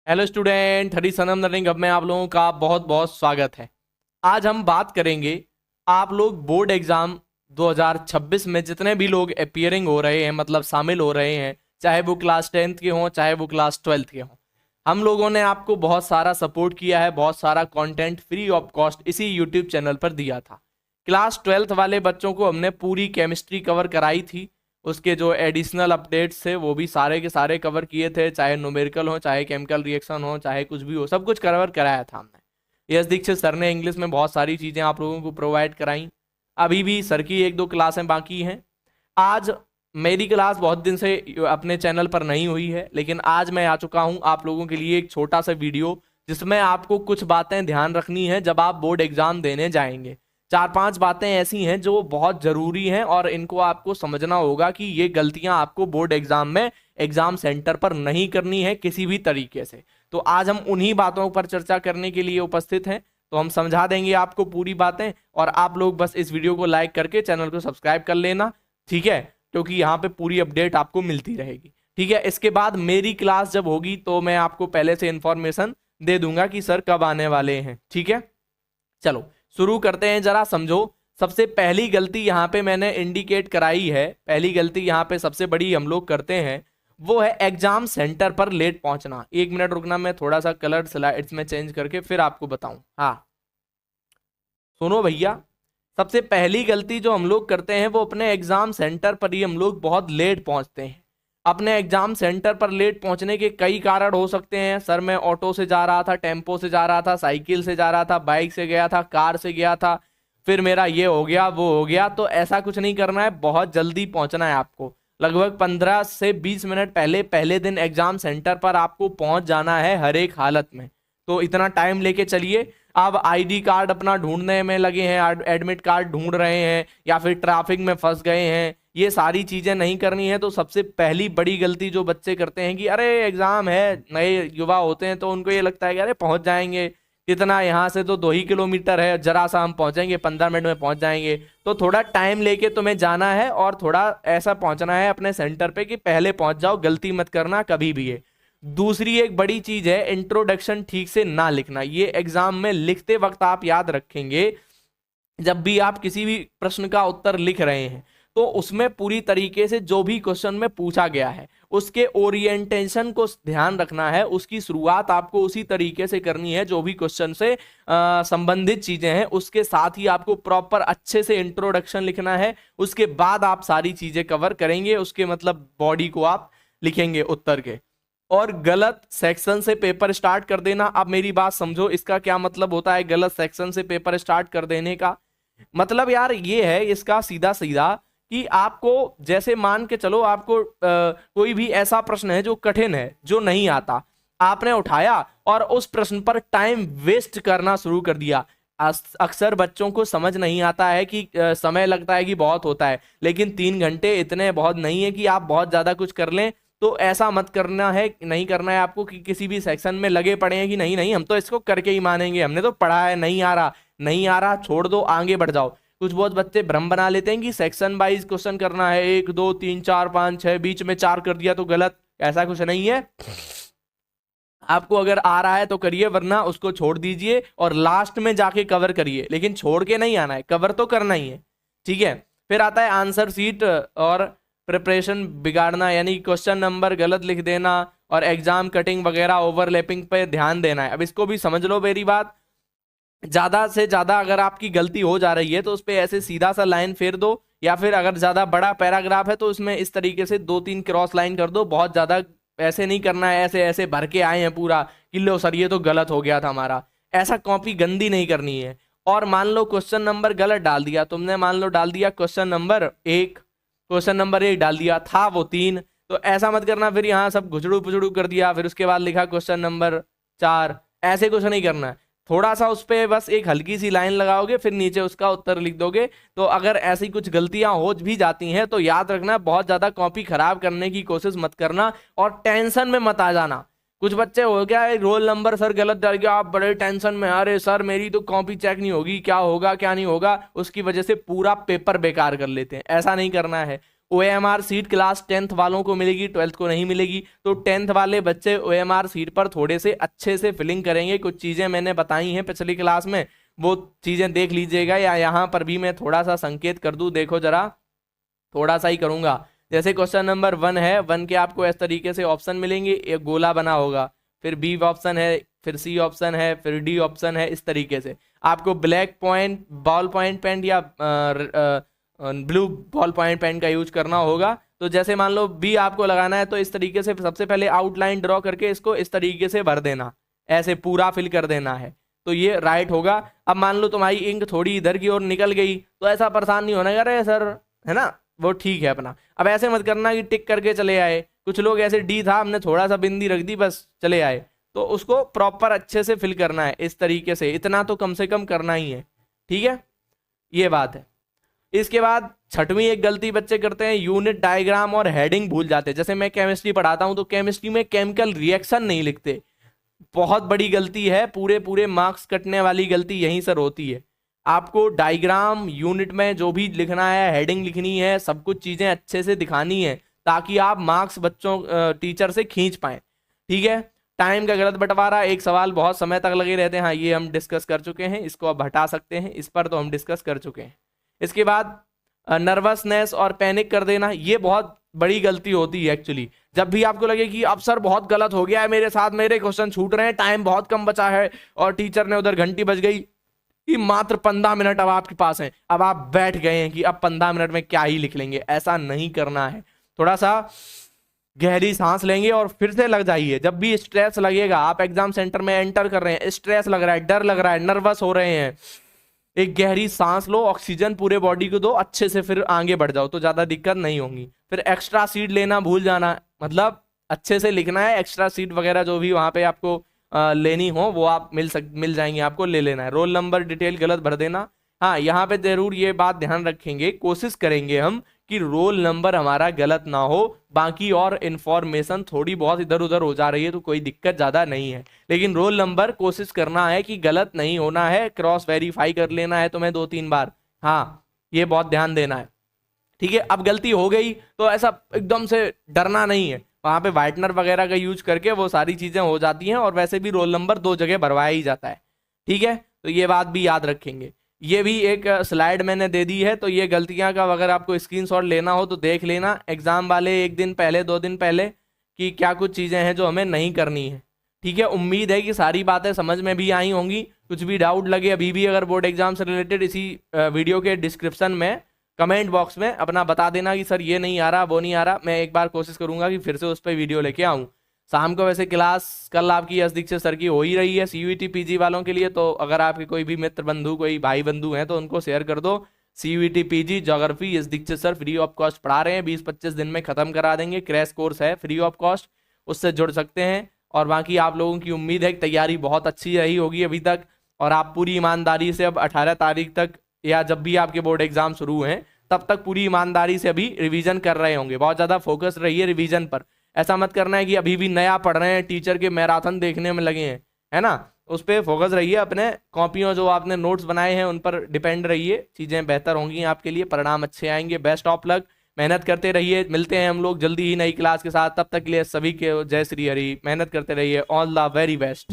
Hello student, हरी सनम learning hub में आप लोगों का बहुत बहुत स्वागत है। आज हम बात करेंगे आप लोग बोर्ड एग्जाम 2026 में जितने भी लोग अपियरिंग हो रहे हैं, मतलब शामिल हो रहे हैं, चाहे वो क्लास 10th के हों चाहे वो क्लास 12th के हों। हम लोगों ने आपको बहुत सारा सपोर्ट किया है, बहुत सारा कंटेंट फ्री ऑफ कॉस्ट इसी यूट्यूब चैनल पर दिया था। क्लास 12th वाले बच्चों को हमने पूरी केमिस्ट्री कवर कराई थी, उसके जो एडिशनल अपडेट्स थे वो भी सारे के सारे कवर किए थे, चाहे न्यूमेरिकल हो चाहे केमिकल रिएक्शन हो चाहे कुछ भी हो, सब कुछ कवर कराया था हमने। यस दीक्षित सर ने इंग्लिश में बहुत सारी चीज़ें आप लोगों को प्रोवाइड कराई। अभी भी सर की एक दो क्लासें बाकी हैं। आज मेरी क्लास बहुत दिन से अपने चैनल पर नहीं हुई है, लेकिन आज मैं आ चुका हूं आप लोगों के लिए एक छोटा सा वीडियो, जिसमें आपको कुछ बातें ध्यान रखनी है जब आप बोर्ड एग्जाम देने जाएंगे। चार पांच बातें ऐसी हैं जो बहुत जरूरी हैं और इनको आपको समझना होगा कि ये गलतियां आपको बोर्ड एग्जाम में एग्जाम सेंटर पर नहीं करनी है किसी भी तरीके से। तो आज हम उन्हीं बातों पर चर्चा करने के लिए उपस्थित हैं, तो हम समझा देंगे आपको पूरी बातें, और आप लोग बस इस वीडियो को लाइक करके चैनल को सब्सक्राइब कर लेना, ठीक है, क्योंकि यहाँ पे पूरी अपडेट आपको मिलती रहेगी। ठीक है, इसके बाद मेरी क्लास जब होगी तो मैं आपको पहले से इंफॉर्मेशन दे दूंगा कि सर कब आने वाले हैं। ठीक है, चलो शुरू करते हैं, जरा समझो। सबसे पहली गलती यहाँ पे मैंने इंडिकेट कराई है, पहली गलती यहाँ पे सबसे बड़ी हम लोग करते हैं, वो है एग्जाम सेंटर पर लेट पहुंचना। एक मिनट रुकना, मैं थोड़ा सा कलर स्लाइड्स में चेंज करके फिर आपको बताऊं। हाँ सुनो भैया, सबसे पहली गलती जो हम लोग करते हैं वो अपने एग्जाम सेंटर पर ही हम लोग बहुत लेट पहुंचते हैं। अपने एग्जाम सेंटर पर लेट पहुंचने के कई कारण हो सकते हैं। सर मैं ऑटो से जा रहा था, टेम्पो से जा रहा था, साइकिल से जा रहा था, बाइक से गया था, कार से गया था, फिर मेरा ये हो गया वो हो गया। तो ऐसा कुछ नहीं करना है, बहुत जल्दी पहुंचना है आपको। लगभग 15 से 20 मिनट पहले पहले दिन एग्जाम सेंटर पर आपको पहुंच जाना है हर एक हालत में। तो इतना टाइम लेके चलिए। आप आईडी कार्ड अपना ढूंढने में लगे हैं, एडमिट कार्ड ढूंढ रहे हैं, या फिर ट्रैफिक में फंस गए हैं, ये सारी चीजें नहीं करनी है। तो सबसे पहली बड़ी गलती जो बच्चे करते हैं कि अरे एग्जाम है, नए युवा होते हैं तो उनको ये लगता है कि अरे पहुंच जाएंगे, कितना यहाँ से तो 2 ही किलोमीटर है, जरा सा हम पहुंचेंगे, 15 मिनट में पहुंच जाएंगे। तो थोड़ा टाइम लेके तुम्हें जाना है और थोड़ा ऐसा पहुंचना है अपने सेंटर पे कि पहले पहुंच जाओ, गलती मत करना कभी भी है। दूसरी एक बड़ी चीज है, इंट्रोडक्शन ठीक से ना लिखना। ये एग्जाम में लिखते वक्त आप याद रखेंगे, जब भी आप किसी भी प्रश्न का उत्तर लिख रहे हैं तो उसमें पूरी तरीके से जो भी क्वेश्चन में पूछा गया है उसके ओरिएंटेशन को ध्यान रखना है। उसकी शुरुआत आपको उसी तरीके से करनी है, जो भी क्वेश्चन से संबंधित चीजें हैं उसके साथ ही आपको प्रॉपर अच्छे से इंट्रोडक्शन लिखना है। उसके बाद आप सारी चीजें कवर करेंगे, उसके मतलब बॉडी को आप लिखेंगे उत्तर के। और गलत सेक्शन से पेपर स्टार्ट कर देना। अब मेरी बात समझो, इसका क्या मतलब होता है गलत सेक्शन से पेपर स्टार्ट कर देने का? मतलब यार ये है इसका सीधा सीधा कि आपको, जैसे मान के चलो आपको कोई भी ऐसा प्रश्न है जो कठिन है, जो नहीं आता, आपने उठाया और उस प्रश्न पर टाइम वेस्ट करना शुरू कर दिया। अक्सर बच्चों को समझ नहीं आता है कि समय लगता है कि बहुत होता है, लेकिन 3 घंटे इतने बहुत नहीं है कि आप बहुत ज्यादा कुछ कर लें। तो ऐसा मत करना है, नहीं करना है आपको कि किसी भी सेक्शन में लगे पड़े हैं कि नहीं नहीं हम तो इसको करके ही मानेंगे, हमने तो पढ़ा है, नहीं आ रहा नहीं आ रहा छोड़ दो, आगे बढ़ जाओ। कुछ बहुत बच्चे भ्रम बना लेते हैं कि सेक्शन वाइज क्वेश्चन करना है, 1 2 3 4 5 6, बीच में 4 कर दिया तो गलत। ऐसा कुछ नहीं है, आपको अगर आ रहा है तो करिए, वरना उसको छोड़ दीजिए और लास्ट में जाके कवर करिए, लेकिन छोड़ के नहीं आना है, कवर तो करना ही है। ठीक है, फिर आता है आंसर सीट और प्रिपरेशन बिगाड़ना, यानी क्वेश्चन नंबर गलत लिख देना और एग्जाम कटिंग वगैरह ओवरलैपिंग पे ध्यान देना है। अब इसको भी समझ लो मेरी बात, ज्यादा से ज्यादा अगर आपकी गलती हो जा रही है तो उस पर ऐसे सीधा सा लाइन फेर दो, या फिर अगर ज्यादा बड़ा पैराग्राफ है तो उसमें इस तरीके से 2 3 क्रॉस लाइन कर दो। बहुत ज्यादा ऐसे नहीं करना है, ऐसे ऐसे भर के आए हैं पूरा कि लो सर ये तो गलत हो गया था हमारा, ऐसा कॉपी गंदी नहीं करनी है। और मान लो क्वेश्चन नंबर गलत डाल दिया तुमने, मान लो डाल दिया क्वेश्चन नंबर 1, क्वेश्चन नंबर 1 डाल दिया था वो 3, तो ऐसा मत करना फिर यहाँ सब घुचड़ू पुचड़ू कर दिया, फिर उसके बाद लिखा क्वेश्चन नंबर 4, ऐसे कुछ नहीं करना है। थोड़ा सा उस पर बस एक हल्की सी लाइन लगाओगे, फिर नीचे उसका उत्तर लिख दोगे। तो अगर ऐसी कुछ गलतियां हो भी जाती हैं तो याद रखना, बहुत ज्यादा कॉपी खराब करने की कोशिश मत करना और टेंशन में मत आ जाना। कुछ बच्चे हो गया रोल नंबर सर गलत डाल गया, आप बड़े टेंशन में, अरे सर मेरी तो कॉपी चेक नहीं होगी, क्या होगा क्या नहीं होगा, उसकी वजह से पूरा पेपर बेकार कर लेते हैं। ऐसा नहीं करना है, OMR सीट क्लास 10th वालों को मिलेगी, 12th को नहीं मिलेगी। तो 10th वाले बच्चे OMR सीट पर थोड़े से अच्छे से फिलिंग करेंगे। कुछ चीज़ें मैंने बताई हैं पिछली क्लास में, वो चीज़ें देख लीजिएगा, या यहाँ पर भी मैं थोड़ा सा संकेत कर दूँ, देखो जरा, थोड़ा सा ही करूँगा। जैसे क्वेश्चन नंबर 1 है, 1 के आपको इस तरीके से ऑप्शन मिलेंगे, एक गोला बना होगा, फिर बी ऑप्शन है, फिर सी ऑप्शन है, फिर डी ऑप्शन है। इस तरीके से आपको black point ball point pen या ब्लू बॉल पॉइंट पेन का यूज करना होगा। तो जैसे मान लो बी आपको लगाना है, तो इस तरीके से सबसे पहले आउटलाइन ड्रॉ करके इसको इस तरीके से भर देना, ऐसे पूरा फिल कर देना है, तो ये राइट होगा। अब मान लो तुम्हारी इंक थोड़ी इधर की ओर निकल गई, तो ऐसा परेशान नहीं होना, अरे सर है ना, वो ठीक है अपना। अब ऐसे मत करना कि टिक करके चले आए, कुछ लोग ऐसे डी था, हमने थोड़ा सा बिंदी रख दी बस चले आए, तो उसको प्रॉपर अच्छे से फिल करना है इस तरीके से, इतना तो कम से कम करना ही है, ठीक है, ये बात है। इसके बाद छठवीं एक गलती बच्चे करते हैं, यूनिट डायग्राम और हेडिंग भूल जाते हैं। जैसे मैं केमिस्ट्री पढ़ाता हूं तो केमिस्ट्री में केमिकल रिएक्शन नहीं लिखते, बहुत बड़ी गलती है, पूरे पूरे मार्क्स कटने वाली गलती यहीं सर होती है। आपको डायग्राम यूनिट में जो भी लिखना है, हेडिंग लिखनी है, सब कुछ चीजें अच्छे से दिखानी है, ताकि आप मार्क्स बच्चों टीचर से खींच पाए, ठीक है। टाइम का गलत बंटवारा, एक सवाल बहुत समय तक लगे रहते हैं, हाँ ये हम डिस्कस कर चुके हैं, इसको अब हटा सकते हैं, इस पर तो हम डिस्कस कर चुके हैं। इसके बाद नर्वसनेस और पैनिक कर देना, ये बहुत बड़ी गलती होती है एक्चुअली। जब भी आपको लगे कि अब सर बहुत गलत हो गया है मेरे साथ, मेरे क्वेश्चन छूट रहे हैं, टाइम बहुत कम बचा है, और टीचर ने उधर घंटी बज गई कि मात्र 15 मिनट अब आपके पास हैं, अब आप बैठ गए हैं कि अब 15 मिनट में क्या ही लिख लेंगे, ऐसा नहीं करना है। थोड़ा सा गहरी सांस लेंगे और फिर से लग जाइए। जब भी स्ट्रेस लगेगा, आप एग्जाम सेंटर में एंटर कर रहे हैं, स्ट्रेस लग रहा है, डर लग रहा है, नर्वस हो रहे हैं, एक गहरी सांस लो, ऑक्सीजन पूरे बॉडी को दो अच्छे से, फिर आगे बढ़ जाओ तो ज्यादा दिक्कत नहीं होगी। फिर एक्स्ट्रा सीट लेना भूल जाना, मतलब अच्छे से लिखना है, एक्स्ट्रा सीट वगैरह जो भी वहां पे आपको लेनी हो वो आप मिल जाएंगी, आपको ले लेना है। रोल नंबर डिटेल गलत भर देना, हाँ यहाँ पे जरूर ये बात ध्यान रखेंगे, कोशिश करेंगे हम कि रोल नंबर हमारा गलत ना हो, बाकी और इन्फॉर्मेशन थोड़ी बहुत इधर उधर हो जा रही है तो कोई दिक्कत ज्यादा नहीं है, लेकिन रोल नंबर कोशिश करना है कि गलत नहीं होना है, क्रॉस वेरीफाई कर लेना है तुम्हें 2-3 बार, हाँ ये बहुत ध्यान देना है, ठीक है। अब गलती हो गई तो ऐसा एकदम से डरना नहीं है, वहां पे व्हाइटनर वगैरह का यूज करके वो सारी चीजें हो जाती हैं, और वैसे भी रोल नंबर 2 जगह भरवाया ही जाता है, ठीक है। तो ये बात भी याद रखेंगे। ये भी एक स्लाइड मैंने दे दी है, तो ये गलतियां का अगर आपको स्क्रीनशॉट लेना हो तो देख लेना एग्जाम वाले 1 दिन पहले 2 दिन पहले, कि क्या कुछ चीजें हैं जो हमें नहीं करनी है, ठीक है। उम्मीद है कि सारी बातें समझ में भी आई होंगी। कुछ भी डाउट लगे अभी भी अगर बोर्ड एग्जाम से रिलेटेड, इसी वीडियो के डिस्क्रिप्शन में कमेंट बॉक्स में अपना बता देना कि सर ये नहीं आ रहा, वो नहीं आ रहा, मैं एक बार कोशिश करूंगा कि फिर से उस पर वीडियो लेके आऊँ। शाम को वैसे क्लास कल आपकी यश दीक्षित सर की हो ही रही है CUET PG वालों के लिए, तो अगर आपके कोई भी मित्र बंधु, कोई भाई बंधु हैं तो उनको शेयर कर दो। CUET PG geography Yash Dikshit sir free of cost पढ़ा रहे हैं, 20-25 दिन में खत्म करा देंगे, क्रैश कोर्स है फ्री ऑफ कॉस्ट, उससे जुड़ सकते हैं। और बाकी आप लोगों की उम्मीद है कि तैयारी बहुत अच्छी रही होगी अभी तक, और आप पूरी ईमानदारी से अब 18 तारीख तक, या जब भी आपके बोर्ड एग्जाम शुरू हैं तब तक पूरी ईमानदारी से अभी रिवीजन कर रहे होंगे। बहुत ज़्यादा फोकस रहिए रिवीजन पर, ऐसा मत करना है कि अभी भी नया पढ़ रहे हैं, टीचर के मैराथन देखने में लगे हैं, है ना, उस पर फोकस रहिए। अपने कॉपियों जो आपने नोट्स बनाए हैं उन पर डिपेंड रहिए, चीज़ें बेहतर होंगी आपके लिए, परिणाम अच्छे आएंगे। बेस्ट ऑफ लक, मेहनत करते रहिए, मिलते हैं हम लोग जल्दी ही नई क्लास के साथ, तब तक के लिए सभी के जय श्री हरि, मेहनत करते रहिए, ऑल द वेरी बेस्ट।